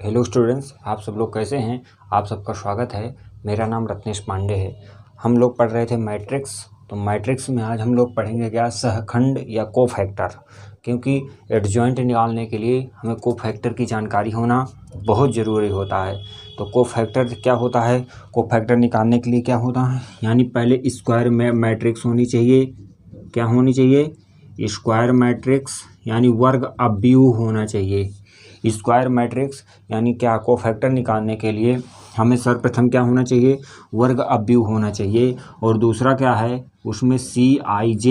Hello students, आप सब लोग कैसे हैं। आप सबका स्वागत है। मेरा नाम रत्नेश पांडे है। हम लोग पढ़ रहे थे मैट्रिक्स। तो मैट्रिक्स में आज हम लोग पढ़ेंगे क्या, सहखंड या कोफैक्टर। क्योंकि एडजॉइंट निकालने के लिए हमें कोफैक्टर की जानकारी होना बहुत ज़रूरी होता है। तो कोफैक्टर क्या होता है, कोफैक्टर निकालने के लिए क्या होता है, यानी पहले स्क्वायर में मैट्रिक्स होनी चाहिए। क्या होनी चाहिए, स्क्वायर मैट्रिक्स यानी वर्ग अवयव होना चाहिए। स्क्वायर मैट्रिक्स यानी क्या, कोफैक्टर निकालने के लिए हमें सर्वप्रथम क्या होना चाहिए, वर्ग अवयव होना चाहिए। और दूसरा क्या है, उसमें Cij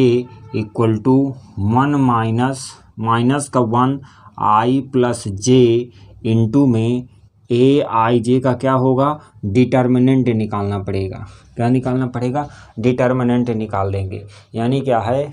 इक्वल टू 1 माइनस का 1 i प्लस जे इंटू में Aij का क्या होगा, डिटर्मिनेंट निकालना पड़ेगा। क्या निकालना पड़ेगा, डिटर्मिनेंट निकाल देंगे। यानी क्या है,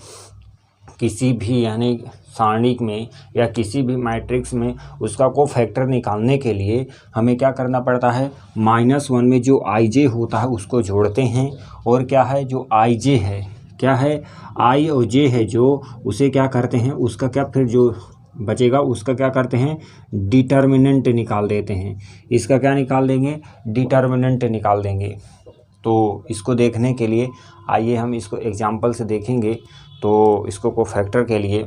किसी भी यानी सारणिक में या किसी भी मैट्रिक्स में उसका कोफैक्टर निकालने के लिए हमें क्या करना पड़ता है, -1 में जो Ij होता है उसको जोड़ते हैं। और क्या है, जो Ij है, क्या है, I और J है जो, उसे क्या करते हैं, उसका क्या फिर जो बचेगा उसका क्या करते हैं, डिटर्मिनेंट निकाल देते हैं। इसका क्या निकाल देंगे, डिटर्मिनेंट निकाल देंगे। तो इसको देखने के लिए आइए हम इसको एग्जाम्पल से देखेंगे। तो इसको कोफैक्टर के लिए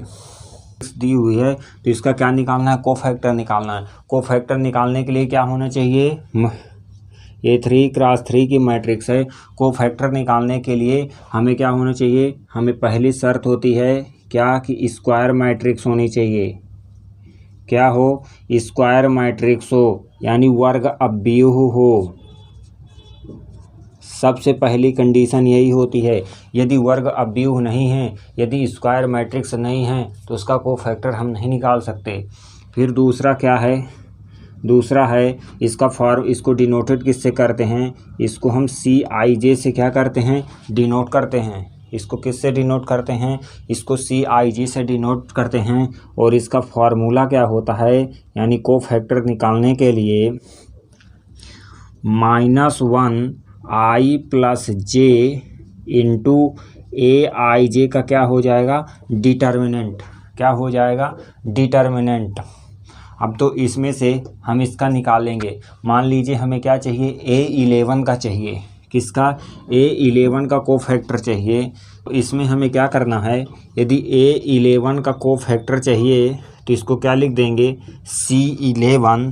दी हुई है, तो इसका क्या निकालना है, कोफैक्टर निकालना है। कोफैक्टर निकालने के लिए क्या होना चाहिए, ये 3x3 की मैट्रिक्स है। कोफैक्टर निकालने के लिए हमें क्या होना चाहिए, हमें पहली शर्त होती है क्या, कि स्क्वायर मैट्रिक्स होनी चाहिए। क्या हो, स्क्वायर मैट्रिक्स हो, यानी वर्ग अवयव हो। सबसे पहली कंडीशन यही होती है। यदि वर्ग अवयव नहीं है, यदि स्क्वायर मैट्रिक्स नहीं है, तो उसका कोफैक्टर हम नहीं निकाल सकते। फिर दूसरा क्या है, दूसरा है इसका इसको डिनोटेड किससे करते हैं, इसको हम Cij से क्या करते हैं, डिनोट करते हैं। इसको किससे डिनोट करते हैं, इसको Cij से डिनोट करते हैं। और इसका फार्मूला क्या होता है, यानी कोफैक्टर निकालने के लिए -1 i plus J into Aij का क्या हो जाएगा, डिटर्मिनेंट। क्या हो जाएगा, डिटर्मिनेंट। अब तो इसमें से हम इसका निकालेंगे। मान लीजिए हमें क्या चाहिए, A11 का चाहिए। किसका, A11 का कोफैक्टर चाहिए। तो इसमें हमें क्या करना है, यदि A11 का कोफैक्टर चाहिए तो इसको क्या लिख देंगे, C11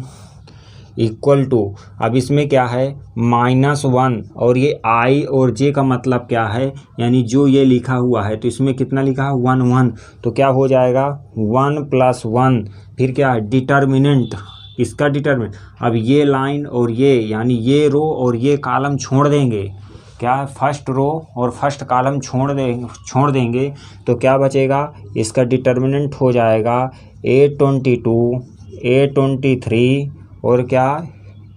इक्वल टू, अब इसमें क्या है, -1 और ये I और J का मतलब क्या है, यानी जो ये लिखा हुआ है तो इसमें कितना लिखा है, 1 तो क्या हो जाएगा 1 + 1। फिर क्या है, डिटर्मिनेंट। इसका डिटर्मिनेंट, अब ये लाइन और ये यानी ये रो और ये कॉलम छोड़ देंगे। क्या है, फर्स्ट रो और फर्स्ट कॉलम छोड़ देंगे तो क्या बचेगा, इसका डिटर्मिनेंट हो जाएगा A22 A23 और क्या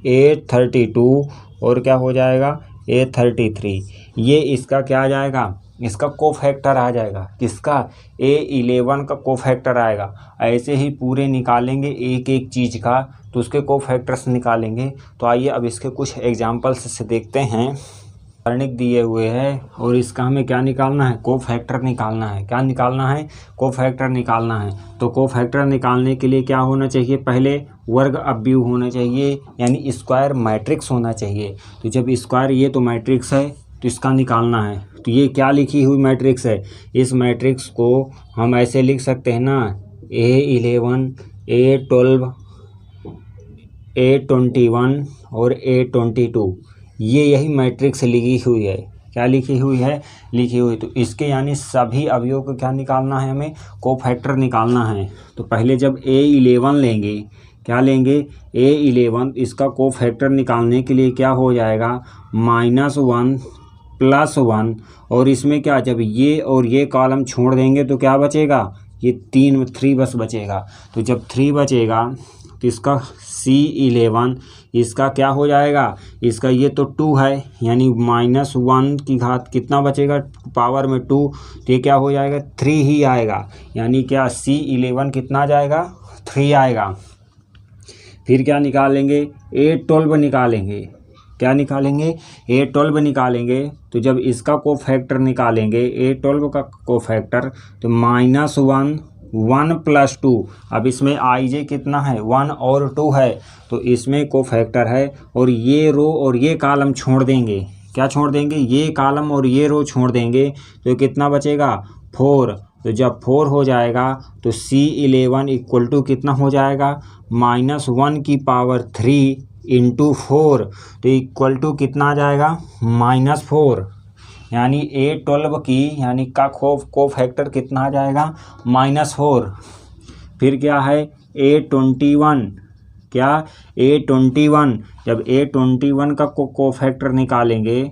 A32 और क्या हो जाएगा A33। ये इसका क्या आ जाएगा, इसका कोफैक्टर आ जाएगा। किसका, A11 का कोफैक्टर आएगा। ऐसे ही पूरे निकालेंगे एक एक चीज़ का, तो उसके कोफैक्टर्स निकालेंगे। तो आइए अब इसके कुछ एग्जांपल्स से देखते हैं। सारणिक दिए हुए हैं और इसका हमें क्या निकालना है, कोफैक्टर निकालना है। क्या निकालना है, कोफैक्टर निकालना है। तो कोफैक्टर निकालने के लिए क्या होना चाहिए, पहले वर्ग अवयव होना चाहिए, यानी स्क्वायर मैट्रिक्स होना चाहिए। तो जब स्क्वायर, ये तो मैट्रिक्स है तो इसका निकालना है। तो ये क्या लिखी हुई मैट्रिक्स है, इस मैट्रिक्स को हम ऐसे लिख सकते हैं ना, A11 A12 A21 और A22। ये यही मैट्रिक्स लिखी हुई है। क्या लिखी हुई है, लिखी हुई। तो इसके यानी सभी अवयवों को क्या निकालना है, हमें कोफैक्टर निकालना है। तो पहले जब A11 लेंगे, क्या लेंगे, A11, इसका कोफैक्टर निकालने के लिए क्या हो जाएगा, -1 + 1। और इसमें क्या, जब ये और ये कॉलम छोड़ देंगे तो क्या बचेगा, ये 3 बस बचेगा। तो जब 3 बचेगा तो इसका C11, इसका क्या हो जाएगा, इसका ये तो 2 है, यानी -1 की घात कितना बचेगा, पावर में 2, तो ये क्या हो जाएगा, 3 ही आएगा। यानी क्या, C11 कितना आ जाएगा, 3 आएगा। फिर क्या निकालेंगे, A12 निकालेंगे। क्या निकालेंगे, A12 निकालेंगे। तो जब इसका कोफैक्टर निकालेंगे, A12 का कोफैक्टर, तो -1 1 + 2। अब इसमें आई जे कितना है 1 और 2 है, तो इसमें कोफैक्टर है और ये रो और ये कॉलम छोड़ देंगे। क्या छोड़ देंगे? ये कॉलम और ये रो छोड़ देंगे, तो कितना बचेगा 4। तो जब 4 हो जाएगा तो C11 इक्वल टू कितना हो जाएगा -1 की पावर 3 × 4, तो इक्वल टू कितना आ जाएगा -4। यानी A12 की यानी का कोफैक्टर कितना आ जाएगा -4। फिर क्या है A21, क्या A21, जब A21 का कोफैक्टर निकालेंगे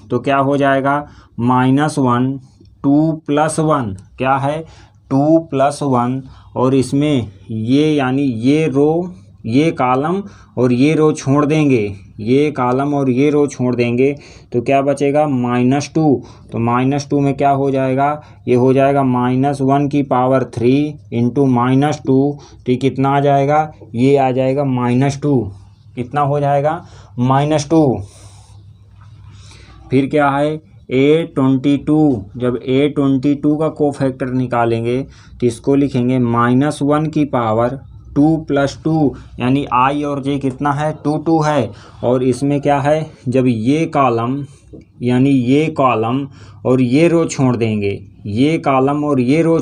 तो क्या हो जाएगा -1, 2 + 1, क्या है 2 + 1, और इसमें ये यानी ये रो ये कॉलम और ये रो छोड़ देंगे, ये कॉलम और ये रो छोड़ देंगे, तो क्या बचेगा -2। तो -2 में क्या हो जाएगा, ये हो जाएगा -1 की पावर 3 × -2, तो कितना आ जाएगा, ये आ जाएगा -2। कितना हो जाएगा -2। फिर क्या है A22, जब A22 का कोफैक्टर निकालेंगे तो इसको लिखेंगे -1 की पावर 2 + 2, यानी I और J कितना है 2 है, और इसमें क्या है जब ये कॉलम यानी ये कॉलम और ये रो छोड़ देंगे, ये कॉलम और ये रो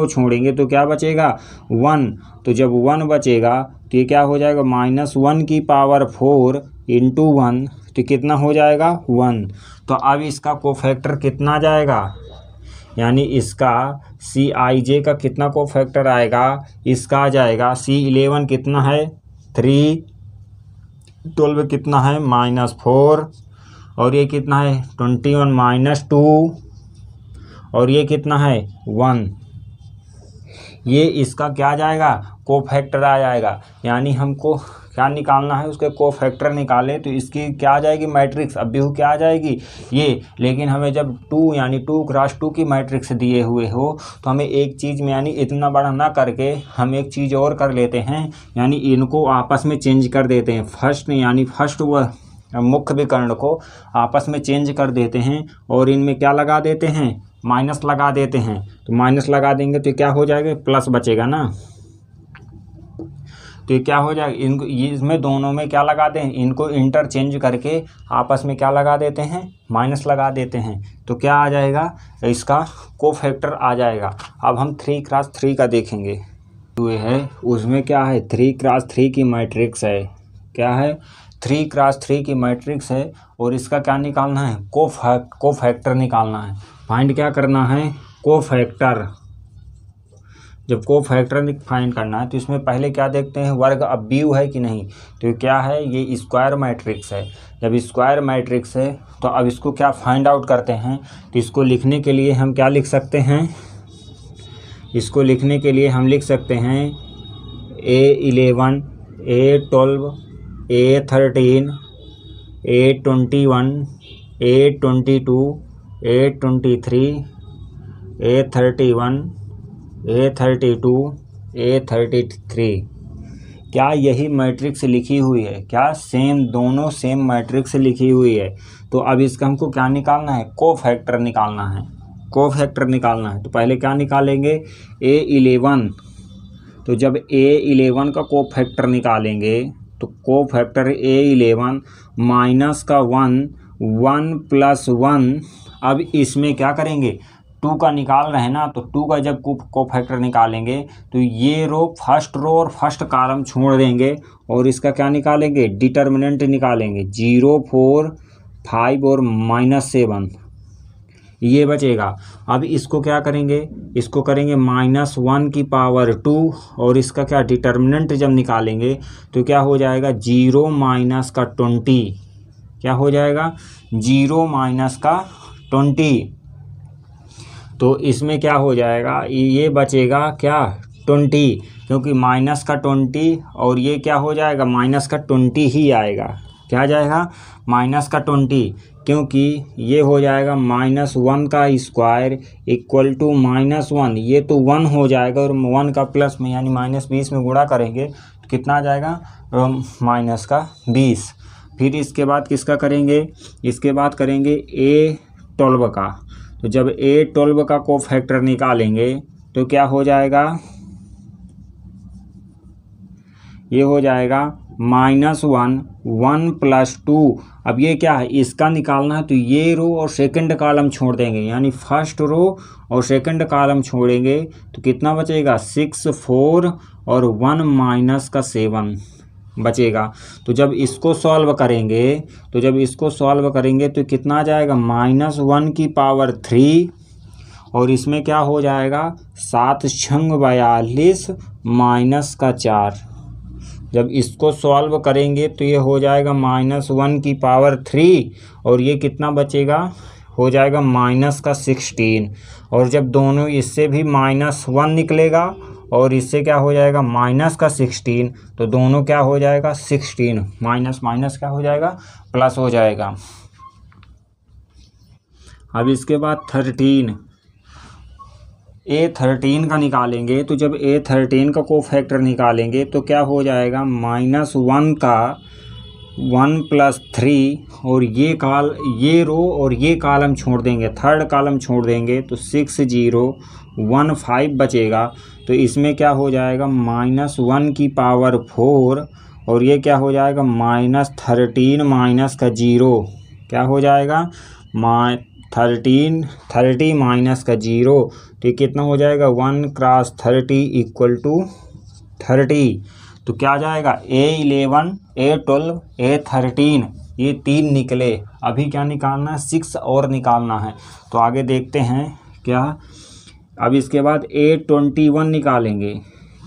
छोड़ेंगे तो क्या बचेगा 1। तो जब 1 बचेगा तो ये क्या हो जाएगा -1 की पावर 4 × 1, तो कितना हो जाएगा 1। तो अब इसका कोफैक्टर कितना जाएगा, यानी इसका CIJ का कितना कोफैक्टर आएगा, इसका आ जाएगा C11 कितना है 3, 12 कितना है -4, और ये कितना है 21 -2, और ये कितना है 1। ये इसका क्या आ जाएगा कोफैक्टर आ जाएगा, यानी हमको क्या निकालना है, उसके कोफैक्टर निकाले तो इसकी क्या आ जाएगी मैट्रिक्स, अब भी क्या आ जाएगी ये। लेकिन हमें जब 2 यानी 2 × 2 की मैट्रिक्स दिए हुए हो तो हमें एक चीज़ में यानी इतना बड़ा ना करके हम एक चीज़ और कर लेते हैं, यानी इनको आपस में चेंज कर देते हैं। फर्स्ट व मुख्य विकर्ण को आपस में चेंज कर देते हैं और इनमें क्या लगा देते हैं माइनस लगा देते हैं। तो माइनस लगा देंगे तो क्या हो जाएगा प्लस बचेगा ना, तो ये क्या हो जाएगा इनको इसमें दोनों में क्या लगा दें, इनको इंटरचेंज करके आपस में क्या लगा देते हैं माइनस लगा देते हैं, तो क्या आ जाएगा इसका कोफैक्टर आ जाएगा। अब हम 3 × 3 का देखेंगे, तो ये है उसमें क्या है 3 × 3 की मैट्रिक्स है, क्या है 3 × 3 की मैट्रिक्स है, और इसका क्या निकालना है कोफैक्टर निकालना है। फाइंड क्या करना है कोफैक्टर। जब कोफैक्टर फाइंड करना है तो इसमें पहले क्या देखते हैं वर्ग अवयव है कि नहीं, तो क्या है ये स्क्वायर मैट्रिक्स है। जब स्क्वायर मैट्रिक्स है तो अब इसको क्या फाइंड आउट करते हैं, तो इसको लिखने के लिए हम क्या लिख सकते हैं, इसको लिखने के लिए हम लिख सकते हैं A11 A12 A13 A21 A22 A23 A31 A32 A33। क्या यही मैट्रिक्स लिखी हुई है, क्या सेम दोनों सेम मैट्रिक्स लिखी हुई है। तो अब इसका हमको क्या निकालना है कोफैक्टर निकालना है, कोफैक्टर निकालना है। तो पहले क्या निकालेंगे A11, तो जब A11 का कोफैक्टर निकालेंगे तो कोफैक्टर A11 -1 + 1। अब इसमें क्या करेंगे 2 का निकाल रहे हैं ना, तो 2 का जब कोफैक्टर निकालेंगे तो ये रो फर्स्ट रो और फर्स्ट कॉलम छोड़ देंगे और इसका क्या निकालेंगे डिटर्मिनेंट निकालेंगे 0 4 5 और -7 ये बचेगा। अब इसको क्या करेंगे, इसको करेंगे -1 की पावर 2 और इसका क्या डिटर्मिनेंट जब निकालेंगे तो क्या हो जाएगा 0 - का 20, क्या हो जाएगा 0 - का 20। तो इसमें क्या हो जाएगा ये बचेगा क्या 20, क्योंकि माइनस का 20 और ये क्या हो जाएगा माइनस का 20 ही आएगा, क्या आ जाएगा माइनस का 20, क्योंकि ये हो जाएगा -1 का स्क्वायर इक्वल टू -1, ये तो 1 हो जाएगा और 1 का प्लस में यानी -20 में गुणा करेंगे तो कितना आ जाएगा -20। फिर इसके बाद किसका करेंगे, इसके बाद करेंगे A12 का। तो जब A12 का कोफैक्टर निकालेंगे तो क्या हो जाएगा, ये हो जाएगा -1 1 + 2। अब ये क्या है, इसका निकालना है, तो ये रो और सेकंड कॉलम छोड़ देंगे, यानी फर्स्ट रो और सेकंड कॉलम छोड़ेंगे तो कितना बचेगा 6 4 और 1 - 7 बचेगा। तो जब इसको सॉल्व करेंगे तो कितना आ जाएगा -1⁻³ और इसमें क्या हो जाएगा 7 छंग 42 -4। जब इसको सॉल्व करेंगे तो ये हो जाएगा -1⁻³ और ये कितना बचेगा, हो जाएगा -16। और जब दोनों इससे भी -1 निकलेगा और इससे क्या हो जाएगा -16, तो दोनों क्या हो जाएगा 16 माइनस क्या हो जाएगा प्लस हो जाएगा। अब इसके बाद 13 A13 का निकालेंगे, तो जब A13 का कोफैक्टर निकालेंगे तो क्या हो जाएगा -1 का 1 + 3 और ये रो और ये कॉलम छोड़ देंगे, थर्ड कॉलम छोड़ देंगे तो 6 0 1 5 बचेगा। तो इसमें क्या हो जाएगा -1⁻4 और ये क्या हो जाएगा -13 -0 क्या हो जाएगा 30 -0। तो ये कितना हो जाएगा 1 × 30 = 30। तो क्या आ जाएगा A11 A12 A13 ये 3 निकले। अभी क्या निकालना है 6 और निकालना है, तो आगे देखते हैं क्या। अब इसके बाद A21 निकालेंगे,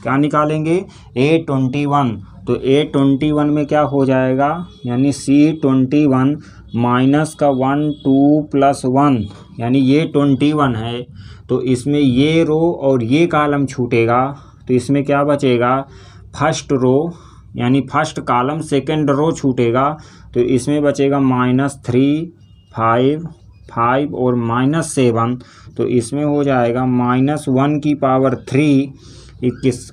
क्या निकालेंगे A21। तो A21 में क्या हो जाएगा, यानी C21 -1 2 + 1 यानी ये 21 है, तो इसमें ये रो और ये कॉलम छूटेगा, तो इसमें क्या बचेगा फर्स्ट रो यानी फर्स्ट कॉलम सेकंड रो छूटेगा, तो इसमें बचेगा -3 5 5 और -7। तो इसमें हो जाएगा -1⁻³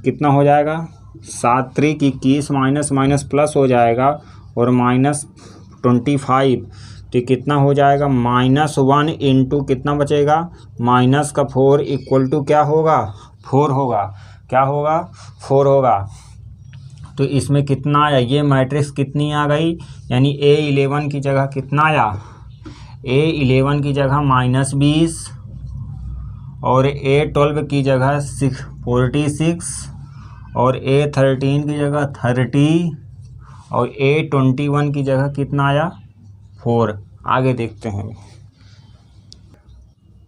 कितना हो जाएगा 7 3 21 माइनस प्लस हो जाएगा और -25। तो कितना हो जाएगा -1 × कितना बचेगा -4 = क्या होगा 4 होगा, क्या होगा 4 होगा। तो इसमें कितना आया, ये मैट्रिक्स कितनी आ गई, यानी A11 की जगह कितना आया, A11 की जगह -20 और A12 की जगह 46 और A13 की जगह 30 और A21 की जगह कितना आया 4। आगे देखते हैं।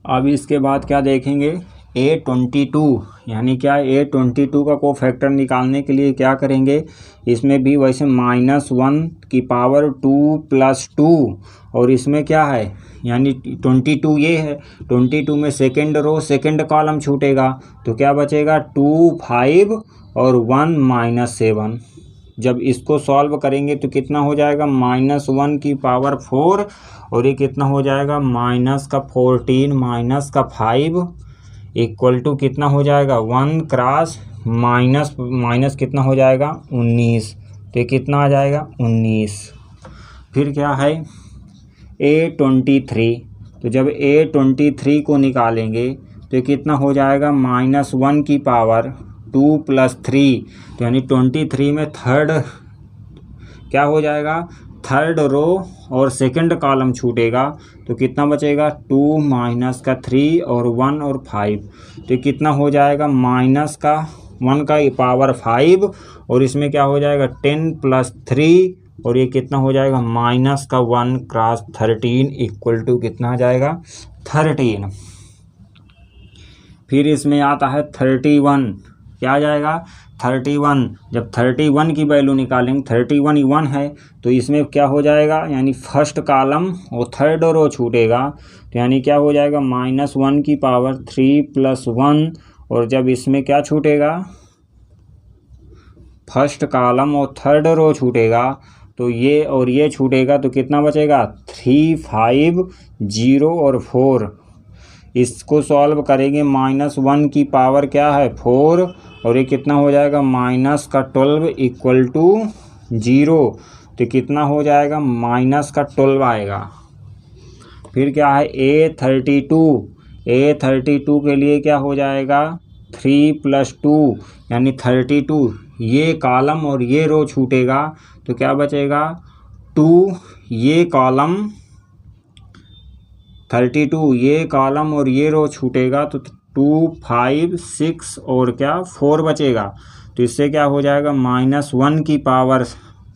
अब इसके बाद क्या देखेंगे A22 यानी क्या A22 का कोफैक्टर निकालने के लिए क्या करेंगे, इसमें भी वैसे -1⁻² + 2 और इसमें क्या है यानी 22 ये है, 22 में सेकंड रो सेकंड कॉलम छूटेगा, तो क्या बचेगा 2 5 और 1 - 7। जब इसको सॉल्व करेंगे तो कितना हो जाएगा -1⁻4 और ये कितना हो जाएगा -14 -5 = कितना हो जाएगा 1 क्रॉस माइनस कितना हो जाएगा 19। तो कितना आ जाएगा 19। फिर क्या है A23। तो जब A23 को निकालेंगे तो कितना हो जाएगा -1⁻² + 3। तो यानी 23 में थर्ड क्या हो जाएगा, थर्ड रो और सेकंड कॉलम छूटेगा, तो कितना बचेगा 2 - 3 और 1 और 5। तो कितना हो जाएगा -1⁻5 और इसमें क्या हो जाएगा 10 + 3 और ये कितना हो जाएगा -1 × 13 = कितना आ जाएगा 13। फिर इसमें आता है 31, क्या आ जाएगा 31। जब 31 की वैल्यू निकालेंगे 31 1 है, तो इसमें क्या हो जाएगा यानी फर्स्ट कॉलम और थर्ड रो छूटेगा, तो यानी क्या हो जाएगा -1⁻³ + 1 और जब इसमें क्या छूटेगा फर्स्ट कॉलम और थर्ड रो छूटेगा, तो ये और ये छूटेगा, तो कितना बचेगा 3 5 0 और 4। इसको सॉल्व करेंगे -1 की पावर क्या है 4 और ये कितना हो जाएगा -12 = 0। तो कितना हो जाएगा -12 आएगा। फिर क्या है A32 के लिए क्या हो जाएगा 3 + 2 यानी 32। ये कॉलम और ये रो छूटेगा तो क्या बचेगा 2। ये कॉलम 32, ये कॉलम और ये रो छूटेगा तो 2 5 6 और क्या 4 बचेगा। तो इससे क्या हो जाएगा -1 की पावर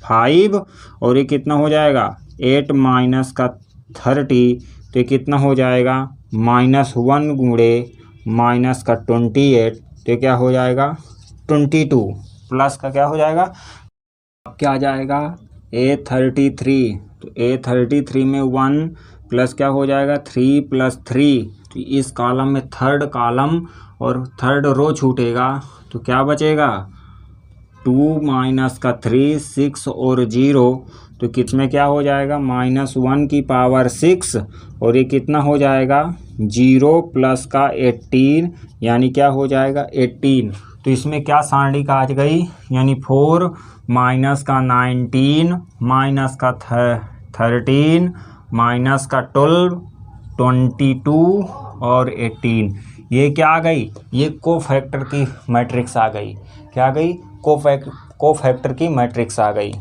5 और ये कितना हो जाएगा 8 माइनस का 30। तो ये कितना हो जाएगा -1 गुणे माइनस का 28। तो क्या हो जाएगा 22 प्लस का क्या हो जाएगा अब क्या आ जाएगा A33। तो A33 में 1 प्लस क्या हो जाएगा 3 + 3। तो इस कॉलम में थर्ड कॉलम और थर्ड रो छूटेगा तो क्या बचेगा 2 माइनस का 3 6 और 0। तो कितने क्या हो जाएगा -1 की पावर 6 और ये कितना हो जाएगा 0 प्लस का 18 यानी क्या हो जाएगा 18। तो इसमें क्या सारणी काट गई यानी 4 माइनस का 19 माइनस का 13 माइनस का 12 22 और 18। ये क्या आ गई ये कोफैक्टर की मैट्रिक्स आ गई। क्या आ गई कोफैक्टर की मैट्रिक्स आ गई।